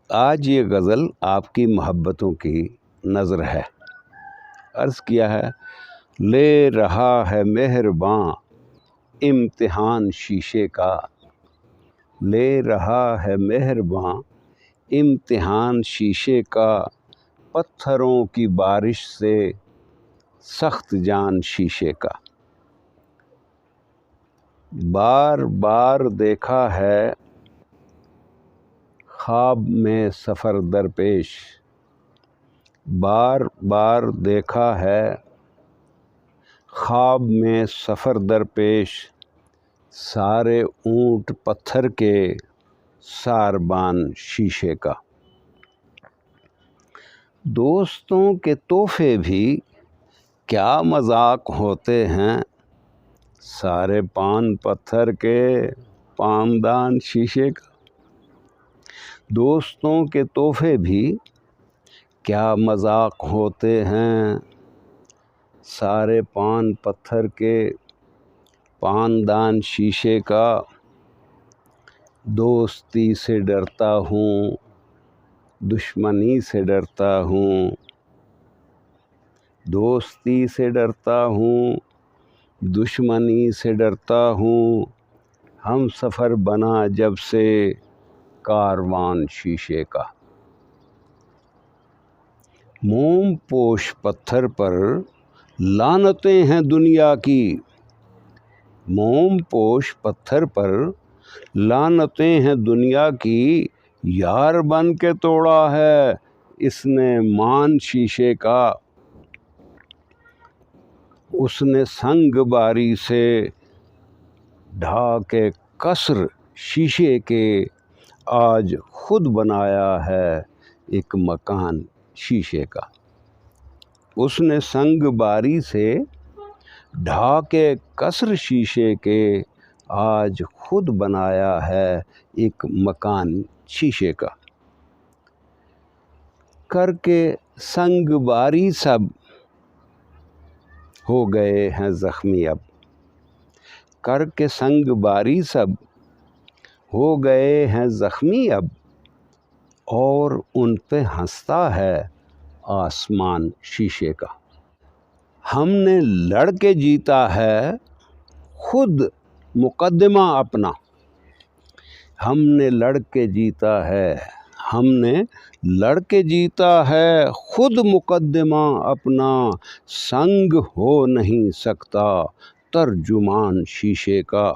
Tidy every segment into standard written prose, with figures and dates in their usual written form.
آج یہ غزل آپ کی محبتوں کی نظر ہے۔ عرض کیا ہے، لے رہا ہے مہرباں امتحان شیشے کا، لے رہا ہے مہرباں امتحان شیشے کا، پتھروں کی بارش سے سخت جان شیشے کا۔ بار بار دیکھا ہے خواب میں سفر درپیش، بار بار دیکھا ہے خواب میں سفر درپیش، سارے اونٹ پتھر کے ساربان شیشے کا۔ دوستوں کے تحفے بھی کیا مذاق ہوتے ہیں، سارے پان پتھر کے پامدان شیشے کا۔ دوستوں کے تحفے بھی کیا مذاق ہوتے ہیں، سارے پان پتھر کے پاندان شیشے کا۔ دوستی سے ڈرتا ہوں دشمنی سے ڈرتا ہوں، دوستی سے ڈرتا ہوں دشمنی سے ڈرتا ہوں، ہم سفر بنا جب سے کاروان شیشے کا۔ موم پوش پتھر پر لعنتیں ہیں دنیا کی، موم پوش پتھر پر لعنتیں ہیں دنیا کی، یار بن کے توڑا ہے اس نے مان شیشے کا۔ اس نے سنگ باری سے ڈھا کے قصر شیشے کے، آج خود بنایا ہے ایک مکان شیشے کا۔ اس نے سنگ باری سے ڈھا کے قصر شیشے کے، آج خود بنایا ہے ایک مکان شیشے کا۔ کر کے سنگ باری سب ہو گئے ہیں زخمی اب، کر کے سنگ باری سب ہو گئے ہیں زخمی اب، اور ان پہ ہنستا ہے آسمان شیشے کا۔ ہم نے لڑ کے جیتا ہے خود مقدمہ اپنا، ہم نے لڑ کے جیتا ہے، ہم نے لڑ کے جیتا ہے خود مقدمہ اپنا، سنگ ہو نہیں سکتا ترجمان شیشے کا۔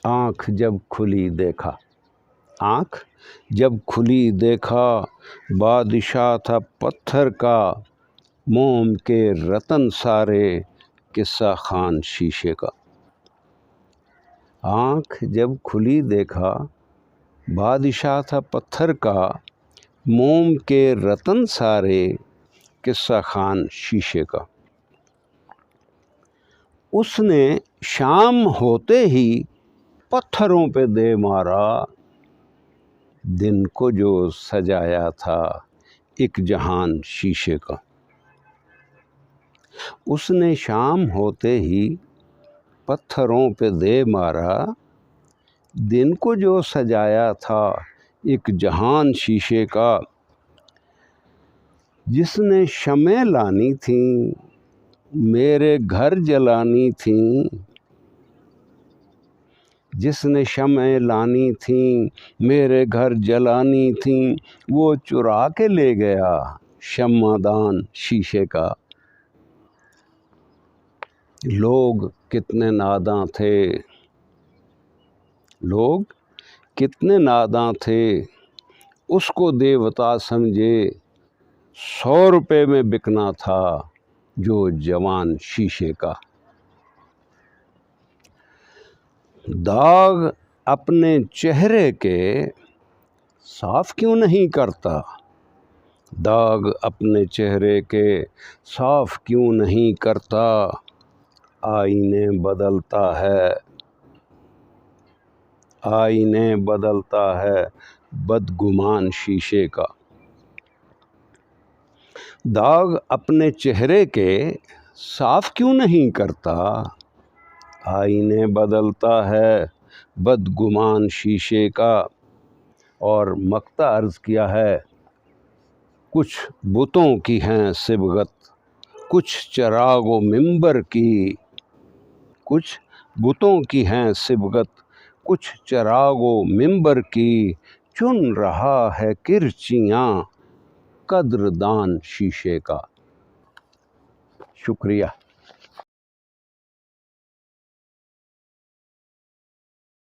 آنکھ جب کھلی دیکھا، آنکھ جب کھلی دیکھا، بادشاہ تھا پتھر کا، موم کے رتن سارے قصہ خوان شیشے کا۔ آنکھ جب کھلی دیکھا، بادشاہ تھا پتھر کا، موم کے رتن سارے قصہ خوان شیشے کا۔ اس نے شام ہوتے ہی پتھروں پہ دے مارا، دن کو جو سجایا تھا ایک جہان شیشے کا۔ اس نے شام ہوتے ہی پتھروں پہ دے مارا، دن کو جو سجایا تھا ایک جہان شیشے کا۔ جس نے شمعیں لانی تھیں میرے گھر جلانی تھیں، جس نے شمعیں لانی تھیں میرے گھر جلانی تھیں، وہ چرا کے لے گیا شمع دان شیشے کا۔ لوگ کتنے ناداں تھے، لوگ کتنے ناداں تھے، اس کو دیوتا سمجھے، 100 روپے میں بکنا تھا جو جوان شیشے کا۔ داغ اپنے چہرے کے صاف کیوں نہیں کرتا، داغ اپنے چہرے کے صاف کیوں نہیں کرتا، آئینے بدلتا ہے، آئینے بدلتا ہے بدگمان شیشے کا۔ داغ اپنے چہرے کے صاف کیوں نہیں کرتا، آئینے بدلتا ہے بدگمان شیشے کا۔ اور مقطع عرض کیا ہے، کچھ بتوں کی ہیں صبغت، کچھ چراغ و منبر کی، کچھ بتوں کی ہیں صبغت، کچھ چراغ و منبر کی، چن رہا ہے کرچیاں قدردان شیشے کا۔ شکریہ۔